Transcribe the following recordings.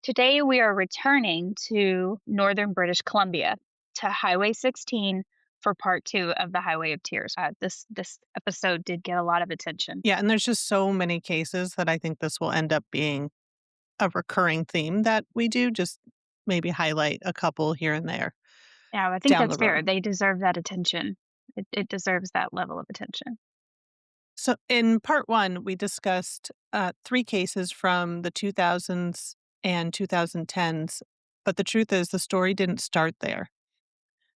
Today, we are returning to northern British Columbia to Highway 16 for part two of the Highway of Tears. This episode did get a lot of attention. Yeah, and there's just so many cases that I think this will end up being a recurring theme that we do, just maybe highlight a couple here and there Yeah, I think down that's the fair. road. They deserve that attention. It deserves that level of attention. So in part one, we discussed three cases from the 2000s and 2010s, but the truth is the story didn't start there.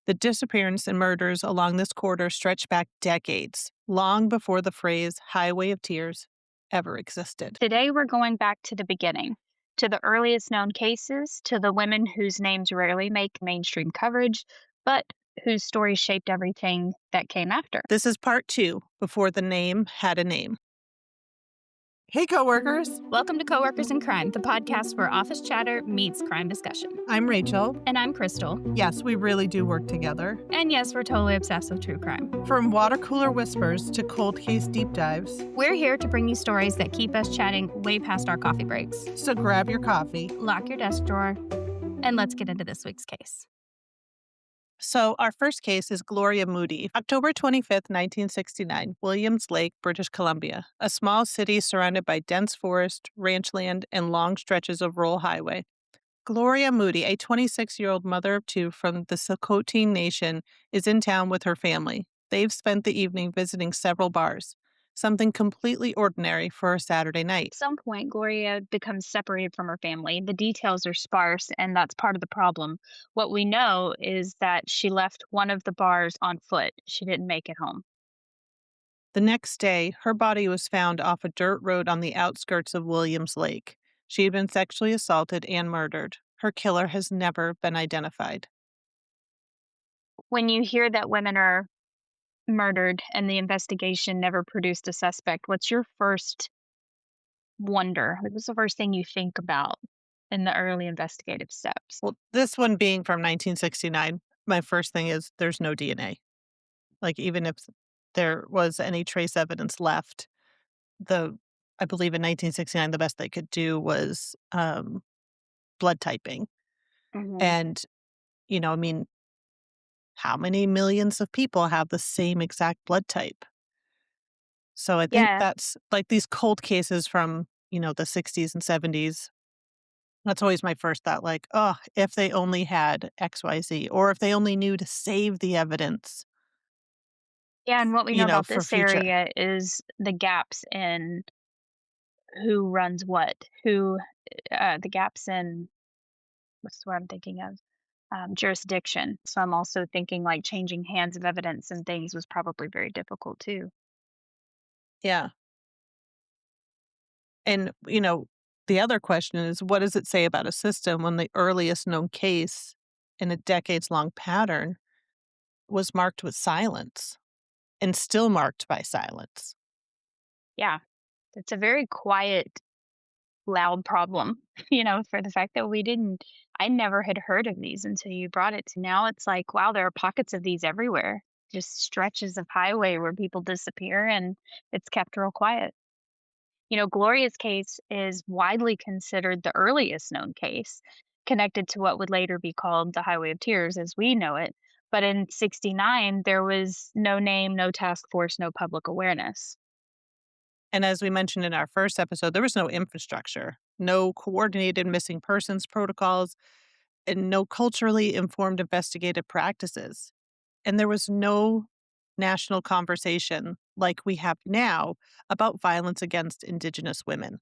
The disappearance and murders along this corridor stretch back decades, long before the phrase Highway of Tears ever existed. Today, we're going back to the beginning, to the earliest known cases, to the women whose names rarely make mainstream coverage, but whose stories shaped everything that came after. This is part two, before the name had a name. Hey, coworkers. Welcome to Coworkers in Crime, the podcast where office chatter meets crime discussion. I'm Rachel. And I'm Crystal. Yes, we really do work together. And yes, we're totally obsessed with true crime. From water cooler whispers to cold case deep dives. We're here to bring you stories that keep us chatting way past our coffee breaks. So grab your coffee, lock your desk drawer, and let's get into this week's case. So our first case is Gloria Moody. October 25th, 1969, Williams Lake, British Columbia, a small city surrounded by dense forest, ranch land, and long stretches of rural highway. Gloria Moody, a 26-year-old mother of two from the Sokoteen Nation, is in town with her family. They've spent the evening visiting several bars, something completely ordinary for a Saturday night. At some point, Gloria becomes separated from her family. The details are sparse, and that's part of the problem. What we know is that she left one of the bars on foot. She didn't make it home. The next day, her body was found off a dirt road on the outskirts of Williams Lake. She had been sexually assaulted and murdered. Her killer has never been identified. When you hear that women are murdered and the investigation never produced a suspect, what's your first wonder? What's the first thing you think about in the early investigative steps? Well, this one being from 1969, my first thing is there's no DNA. Like, even if there was any trace evidence left, I believe in 1969, the best they could do was blood typing. Mhm. And, I mean, how many millions of people have the same exact blood type? So I think Yeah. that's like these cold cases from, the 60s and 70s. That's always my first thought, like, oh, if they only had XYZ, or if they only knew to save the evidence, Yeah, and what we know about for this future. area is the gaps in who runs what, the gaps in what's the word I'm thinking of? Jurisdiction. So I'm also thinking like changing hands of evidence and things was probably very difficult too. Yeah. And, the other question is, what does it say about a system when the earliest known case in a decades-long pattern was marked with silence and still marked by silence? Yeah, it's a very quiet, loud problem, for the fact that I never had heard of these until you brought it to now. It's like, wow, there are pockets of these everywhere, just stretches of highway where people disappear and it's kept real quiet. Gloria's case is widely considered the earliest known case, connected to what would later be called the Highway of Tears as we know it. But in 69, there was no name, no task force, no public awareness. And as we mentioned in our first episode, there was no infrastructure, no coordinated missing persons protocols, and no culturally informed investigative practices. And there was no national conversation like we have now about violence against Indigenous women.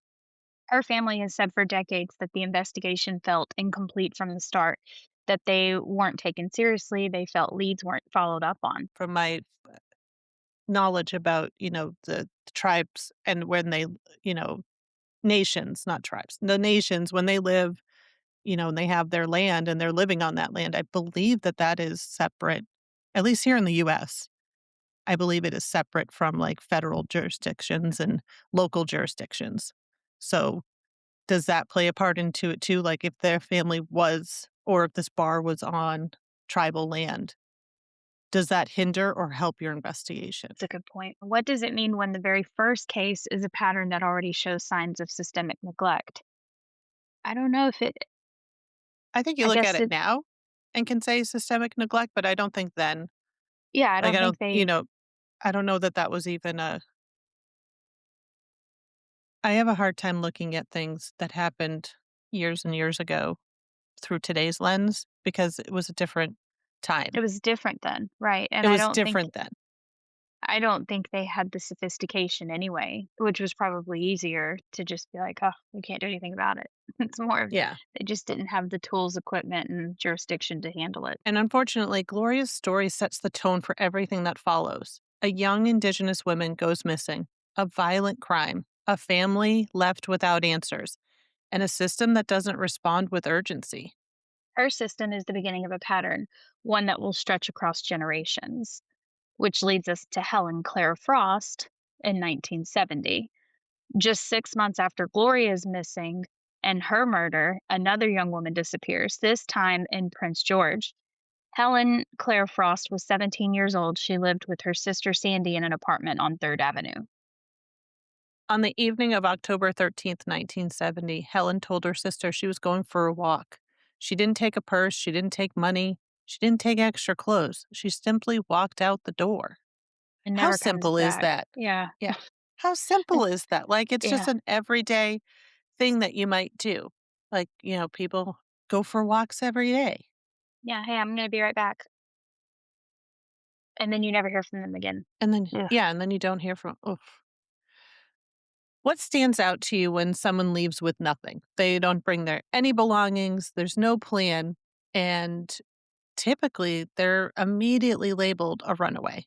Her family has said for decades that the investigation felt incomplete from the start, that they weren't taken seriously, they felt leads weren't followed up on. From my knowledge about, the tribes and when they, nations, not tribes, the nations, when they live, and they have their land and they're living on that land, I believe that that is separate, at least here in the US. I believe it is separate from like federal jurisdictions and local jurisdictions. So does that play a part into it too? Like if their family was, or if this bar was on tribal land, does that hinder or help your investigation? That's a good point. What does it mean when the very first case is a pattern that already shows signs of systemic neglect? I don't know if it I think you I look at guess it it now and can say systemic neglect, but I don't think then. yeah, I Like, don't I think don't you they know, I don't know that that was even a I have a hard time looking at things that happened years and years ago through today's lens because it was a different it time. was different then, right, and It was different then. I don't think they had the sophistication anyway, which was probably easier to just be like, "Oh, we can't do anything about it." It's more of Yeah. they just didn't have the tools, equipment, and jurisdiction to handle it. And unfortunately, Gloria's story sets the tone for everything that follows. A young Indigenous woman goes missing, a violent crime, a family left without answers, and a system that doesn't respond with urgency. Her system is the beginning of a pattern, one that will stretch across generations, which leads us to Helen Claire Frost in 1970. Just 6 months after Gloria's missing and her murder, another young woman disappears, this time in Prince George. Helen Claire Frost was 17 years old. She lived with her sister Sandy in an apartment on 3rd Avenue. On the evening of October 13th, 1970, Helen told her sister she was going for a walk. She didn't take a purse, she didn't take money, she didn't take extra clothes. She simply walked out the door. And How never comes simple is back. that? Yeah. Yeah. How simple is that? Like, it's just Yeah. an everyday thing that you might do. Like, people go for walks every day. Yeah. Hey, I'm going to be right back. And then you never hear from them again. And then, Ugh. yeah, and then you don't hear from, oof. What stands out to you when someone leaves with nothing? They don't bring their any belongings, there's no plan, and typically they're immediately labeled a runaway.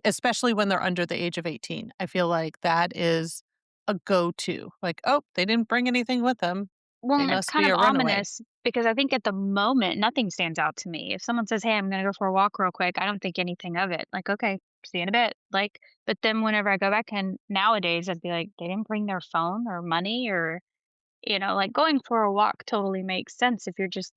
Especially when they're under the age of 18. I feel like that is a go-to. Like, "Oh, they didn't bring anything with them. Well, They and it's must kind be of a runaway." ominous because I think at the moment, nothing stands out to me. If someone says, "Hey, I'm gonna go for a walk real quick," I don't think anything of it. Like, "Okay, see you in a bit." Like, but then whenever I go back and nowadays, I'd be like, "They didn't bring their phone or money or," like going for a walk totally makes sense if you're just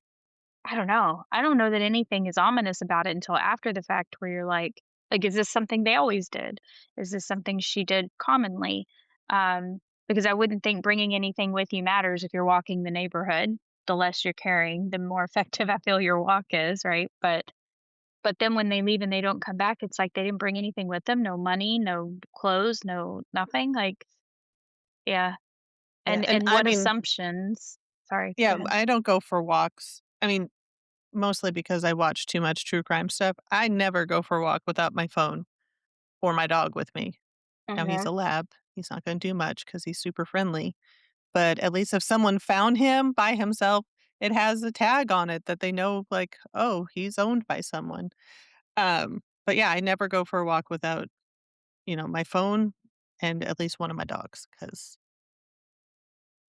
I don't know. I don't know that anything is ominous about it until after the fact where you're like, is this something they always did? Is this something she did commonly? Because I wouldn't think bringing anything with you matters if you're walking the neighborhood. The less you're carrying, the more effective I feel your walk is, right? But then when they leave and they don't come back, it's like they didn't bring anything with them, no money, no clothes, no nothing. Like, yeah. Yeah, and And I what mean, assumptions sorry, go yeah, ahead. I don't go for walks. I mean, mostly because I watch too much true crime stuff. I never go for a walk without my phone or my dog with me. Now he's Mhm. a lab. He's not gonna do much because he's super friendly, but at least if someone found him by himself, it has a tag on it that they know, like, "Oh, he's owned by someone." But yeah, I never go for a walk without, my phone and at least one of my dogs. Because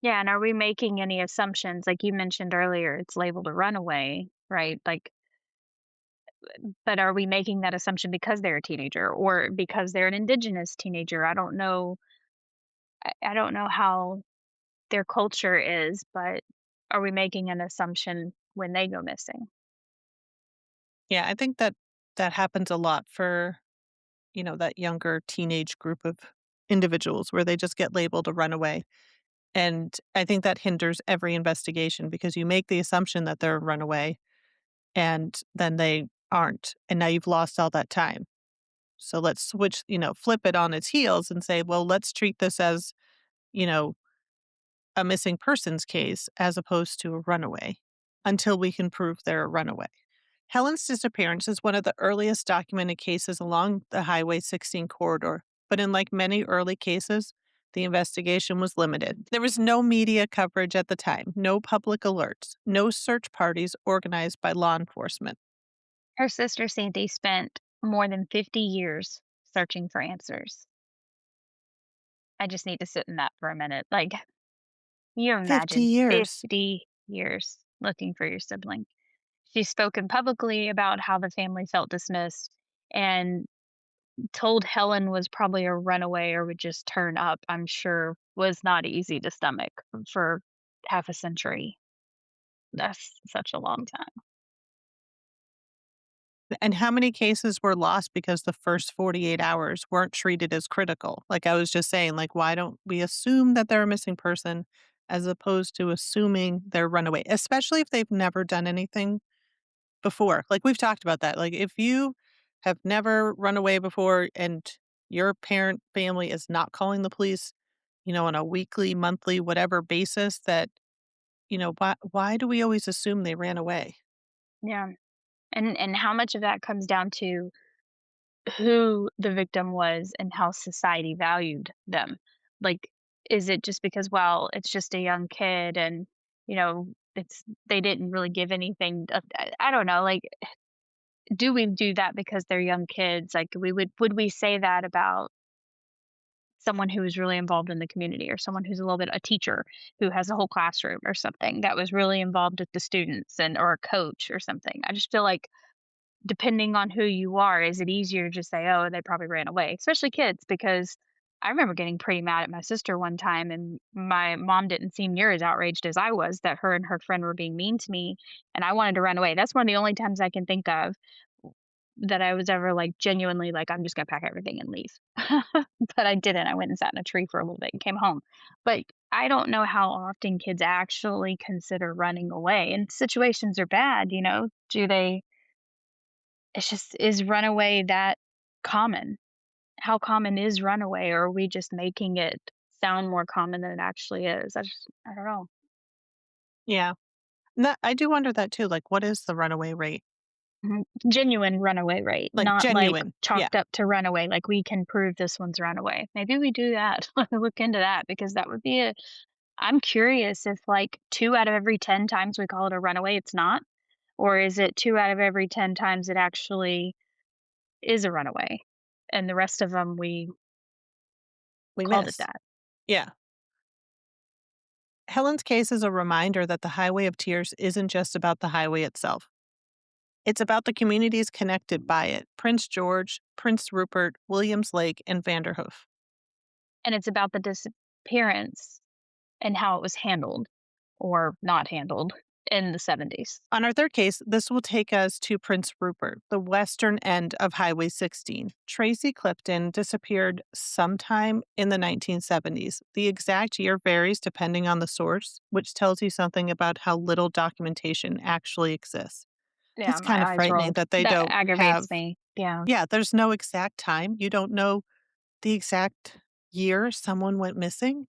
Yeah, and are we making any assumptions? Like you mentioned earlier, it's labeled a runaway, right? Like, but are we making that assumption because they're a teenager or because they're an indigenous teenager? I don't know. I don't know how their culture is, but are we making an assumption when they go missing? yeah, I think that that happens a lot for, that younger teenage group of individuals where they just get labeled a runaway. And I think that hinders every investigation because you make the assumption that they're a runaway and then they aren't. And now you've lost all that time. So let's switch, flip it on its heels and say, well, let's treat this as, you know, a missing persons case as opposed to a runaway until we can prove they're a runaway. Helen's disappearance is one of the earliest documented cases along the Highway 16 corridor, but unlike many early cases, the investigation was limited. There was no media coverage at the time, no public alerts, no search parties organized by law enforcement. Her sister Sandy spent more than 50 years searching for answers. I just need to sit in that for a minute. Like, you 50 imagine years. 50 years looking for your sibling. She's spoken publicly about how the family felt dismissed and told Helen was probably a runaway or would just turn up, I'm sure was not easy to stomach for half a century. That's such a long time. And how many cases were lost because the first 48 hours weren't treated as critical? Like I was just saying, like, why don't we assume that they're a missing person as opposed to assuming they're runaway, especially if they've never done anything before. Like, we've talked about that. Like, if you have never run away before and your parent family is not calling the police, on a weekly, monthly, whatever basis, that, why do we always assume they ran away? Yeah. And how much of that comes down to who the victim was and how society valued them? Like, is it just because, well, it's just a young kid and, it's they didn't really give anything. I don't know. Like, do we do that because they're young kids? Like, would we say that about someone who is really involved in the community or someone who's a little bit a teacher who has a whole classroom or something that was really involved with the students and or a coach or something? I just feel like depending on who you are, is it easier to just say, "Oh, they probably ran away," especially kids, because I remember getting pretty mad at my sister one time, and my mom didn't seem near as outraged as I was that her and her friend were being mean to me, and I wanted to run away. That's one of the only times I can think of that I was ever, like, genuinely like, "I'm just gonna pack everything and leave." But I didn't. I went and sat in a tree for a little bit and came home. But I don't know how often kids actually consider running away, and situations are bad, do they it's just is runaway that common? How common is runaway, or are we just making it sound more common than it actually is? I don't know. Yeah. No, I do wonder that too. Like, what is the runaway rate? Mhm. Genuine runaway rate, Like, not like genuine. Yeah. chalked up to runaway, like we can prove this one's runaway. Maybe we do that. Look into that because that would be a I'm curious if like 2 out of every 10 times we call it a runaway, it's not, or is it 2 out of every 10 times it actually is a runaway, and the rest of them we We called it miss. that. Yeah. Helen's case is a reminder that the Highway of Tears isn't just about the highway itself. It's about the communities connected by it: Prince George, Prince Rupert, Williams Lake, and Vanderhoof. And it's about the disappearance and how it was handled or not handled in the '70s. On our third case, this will take us to Prince Rupert, the western end of Highway 16. Tracey Clifton disappeared sometime in the 1970s. The exact year varies depending on the source, which tells you something about how little documentation actually exists. Yeah, That's kind my of eyes frightening rolled. that they That don't have. aggravates me. Yeah. Yeah, there's no exact time. You don't know the exact year someone went missing.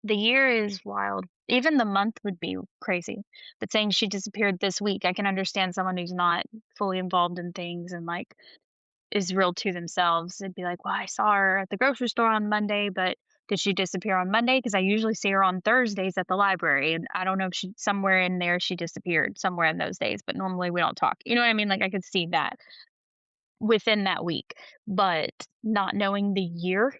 The year is wild. Even the month would be crazy. But saying she disappeared this week, I can understand someone who's not fully involved in things and, like, is real to themselves. They'd be like, "Well, I saw her at the grocery store on Monday, but did she disappear on Monday? Because I usually see her on Thursdays at the library, and I don't know if she somewhere in there she disappeared somewhere in those days, but normally we don't talk." You know what I mean? Like, I could see that within that week, but not knowing the year,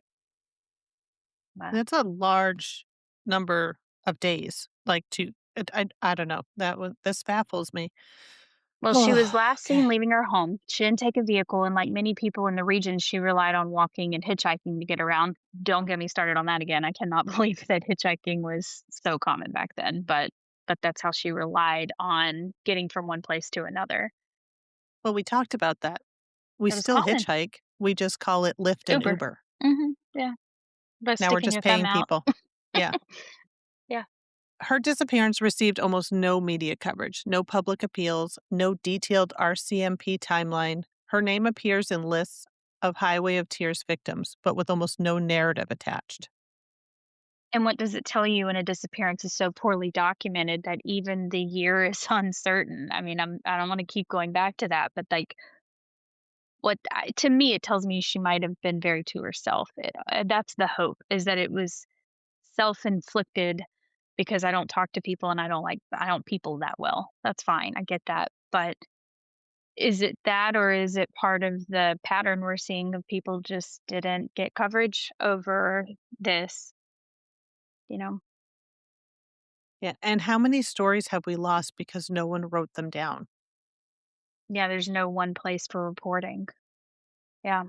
uh, That's a large number of days, like, to I don't know. This baffles me. well, she was Oh, last okay. seen leaving her home. She didn't take a vehicle, and like many people in the region, she relied on walking and hitchhiking to get around. Don't get me started on that again. I cannot believe that hitchhiking was so common back then, but that's how she relied on getting from one place to another. Well, we talked about that. We It was still common. hitchhike, we just call it Lyft and Uber. Uber. Yeah, by Now we're sticking just your thumb paying out. people. Yeah. Yeah. Her disappearance received almost no media coverage, no public appeals, no detailed RCMP timeline. Her name appears in lists of Highway of Tears victims, but with almost no narrative attached. And what does it tell you when a disappearance is so poorly documented that even the year is uncertain? I mean, I don't want to keep going back to that, but like, to me, it tells me she might have been very to herself. That's the hope, is that it was self inflicted because I don't talk to people and I don't people that well. That's fine. I get that. But is it that, or is it part of the pattern we're seeing of people just didn't get coverage over this, you know? Yeah. And how many stories have we lost because no one wrote them down? Yeah, there's no one place for reporting. Yeah.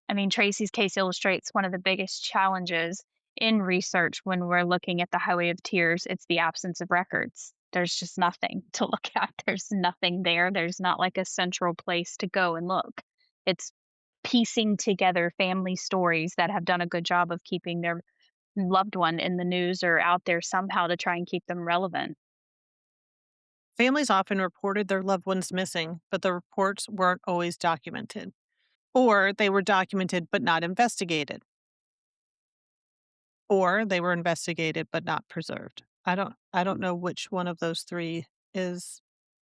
I mean, Tracy's case illustrates one of the biggest challenges in research when we're looking at the Highway of Tears. It's the absence of records. There's just nothing to look at. There's nothing there. There's not like a central place to go and look. It's piecing together family stories that have done a good job of keeping their loved one in the news or out there somehow to try and keep them relevant. Families often reported their loved ones missing, but the reports weren't always documented, or they were documented but not investigated, or they were investigated but not preserved. I don't know which one of those 3 is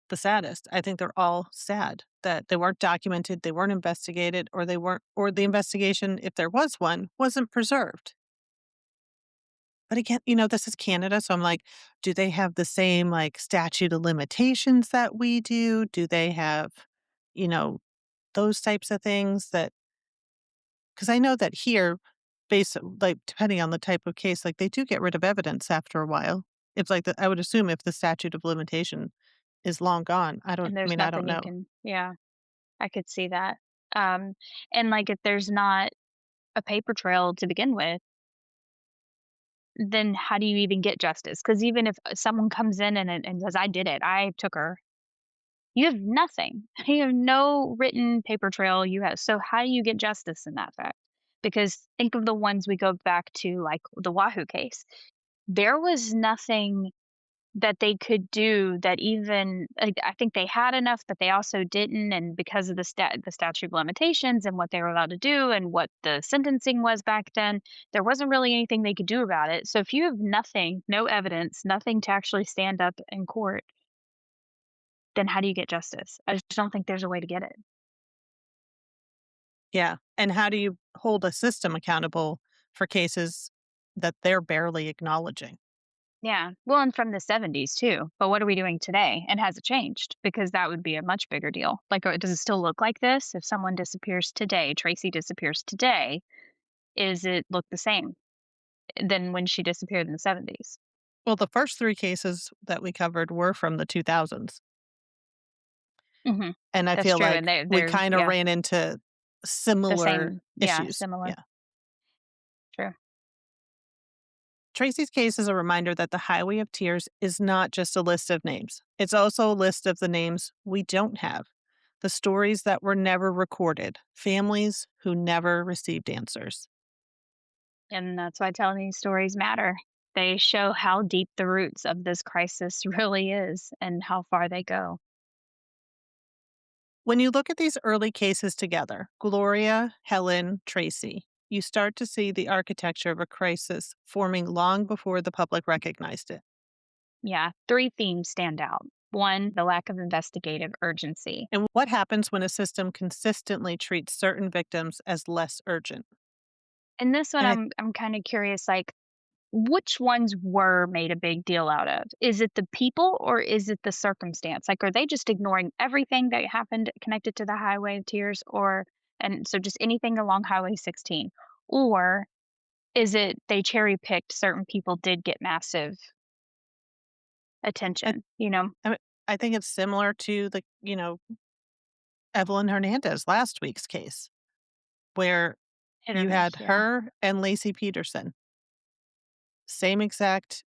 the saddest. I think they're all sad that they weren't documented, they weren't investigated, or the investigation, if there was one, wasn't preserved. But again, this is Canada, so I'm like, do they have the same, like, statute of limitations that we do? Do they have, you know, those types of things that, because I know that here, like, depending on the type of case, like, they do get rid of evidence after a while. It's like I would assume if the statute of limitation is long gone. And I there's mean, I don't nothing you know. can, yeah, I could see that. Um, and like if there's not a paper trail to begin with, then how do you even get justice? Because even if someone comes in and says, I did it, I took her, you have nothing. You have no written paper trail. So how do you get justice in that fact? Because think of the ones we go back to, like the Wahoo case. There was nothing that they could do that even I think they had enough, but they also didn't, and because of the statute of limitations and what they were allowed to do and what the sentencing was back then, there wasn't really anything they could do about it. So if you have nothing, no evidence, nothing to actually stand up in court, then how do you get justice? I just don't think there's a way to get it. Yeah, and how do you hold a system accountable for cases that they're barely acknowledging? Yeah. Well, and from the 70s too. But what are we doing today? And has it changed? Because that would be a much bigger deal. Like, does it still look like this? If someone disappears today, Tracy disappears today, is it look the same than when she disappeared in the 70s? Well, the first 3 cases that we covered were from the 2000s, Mhm. and I That's feel true, and like we they're kinda yeah, ran into the similar same, yeah, issues. similar. Yeah. True. Tracy's case is a reminder that the Highway of Tears is not just a list of names. It's also a list of the names we don't have, the stories that were never recorded, families who never received answers. And that's why telling these stories matter. They show how deep the roots of this crisis really is and how far they go. When you look at these early cases together, Gloria, Helen, Tracy, you start to see the architecture of a crisis forming long before the public recognized it. Yeah, 3 themes stand out. 1, the lack of investigative urgency. And what happens when a system consistently treats certain victims as less urgent? And this one, And I I'm kinda curious, like, which ones were made a big deal out of? Is it the people or is it the circumstance? Like, are they just ignoring everything that happened connected to the Highway of Tears, or and so just anything along Highway 16? Or is it they cherry picked certain people did get massive I attention, you know? I mean, I think it's similar to Evelyn Hernandez last week's case, where Hit or you miss, had yeah. her and Lacey Peterson, same exact,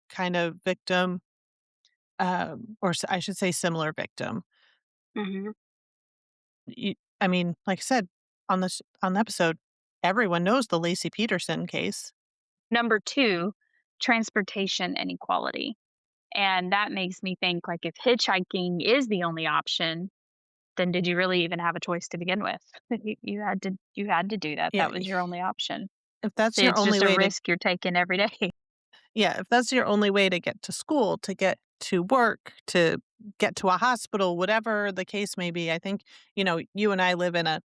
kind of victim, I should say similar victim. Mhm. I mean, like I said on the episode, everyone knows the Lacey Peterson case. Number 2, transportation inequality. And that makes me think, like, if hitchhiking is the only option, then did you really even have a choice to begin with? You had to do that. Yeah, That was your only option. if that's So your it's only just a way to risk you're taking every day. yeah, if that's your only way to get to school, to get to work, to get to a hospital, whatever the case may be, I think, you and I live in a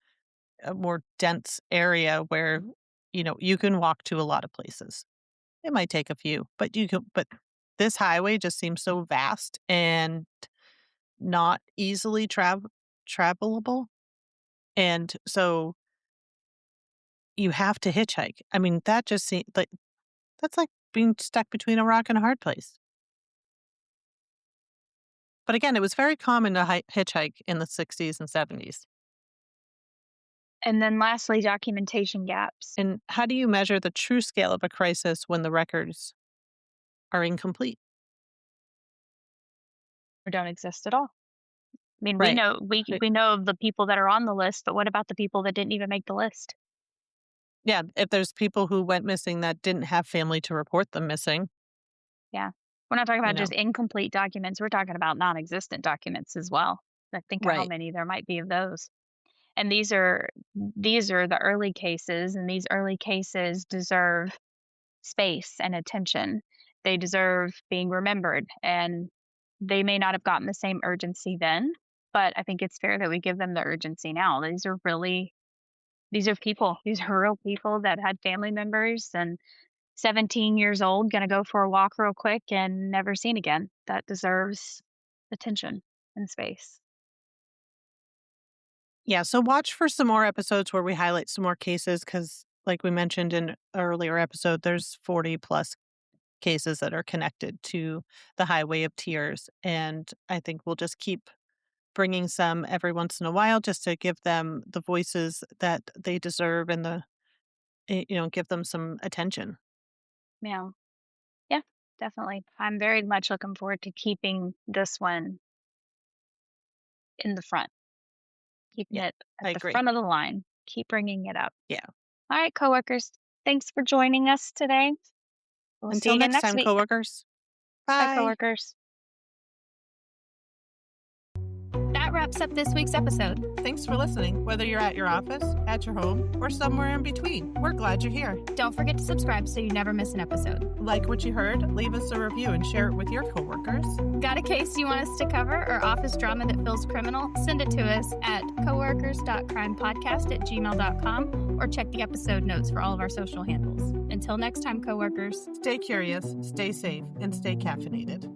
more dense area where, you can walk to a lot of places. It might take a few, but this highway just seems so vast and not easily travelable. And so you have to hitchhike. I mean, that just seems like that's like being stuck between a rock and a hard place. But again, it was very common to hitchhike in the 60s and 70s. And then lastly, documentation gaps And how do you measure the true scale of a crisis when the records are incomplete? or don't exist at all. I mean, we Right. know we Right. we know of the people that are on the list, but what about the people that didn't even make the list? Yeah, if there's people who went missing that didn't have family to report them missing, Yeah. We're not talking you about know. just incomplete documents, we're talking about non-existent documents as well. Like, think of how Right. many there might be of those. And these are the early cases, and these early cases deserve space and attention. They deserve being remembered, and they may not have gotten the same urgency then, but I think it's fair that we give them the urgency now. These are people. These are real people that had family members and 17 years old, gonna go for a walk real quick and never seen again. That deserves attention and space. Yeah, so watch for some more episodes where we highlight some more cases because, like we mentioned in an earlier episode, there's 40 plus cases that are connected to the Highway of Tears. And I think we'll just keep bringing some every once in a while just to give them the voices that they deserve and give them some attention. Yeah. Yeah, definitely. I'm very much looking forward to keeping this one in the front, keeping Yeah, it at I the agree. front of the line, keep bringing it up. Yeah. All right, coworkers, thanks for joining us today. We'll see you Until again next next time, week. coworkers. Bye, Bye. coworkers. That wraps up this week's episode. Thanks for listening, whether you're at your office, at your home, or somewhere in between. We're glad you're here. Don't forget to subscribe so you never miss an episode. Like what you heard, leave us a review and share it with your coworkers. Got a case you want us to cover or office drama that feels criminal? Send it to us at coworkers.crimepodcast@gmail.com or check the episode notes for all of our social handles. Until next time, coworkers. Stay curious, stay safe, and stay caffeinated.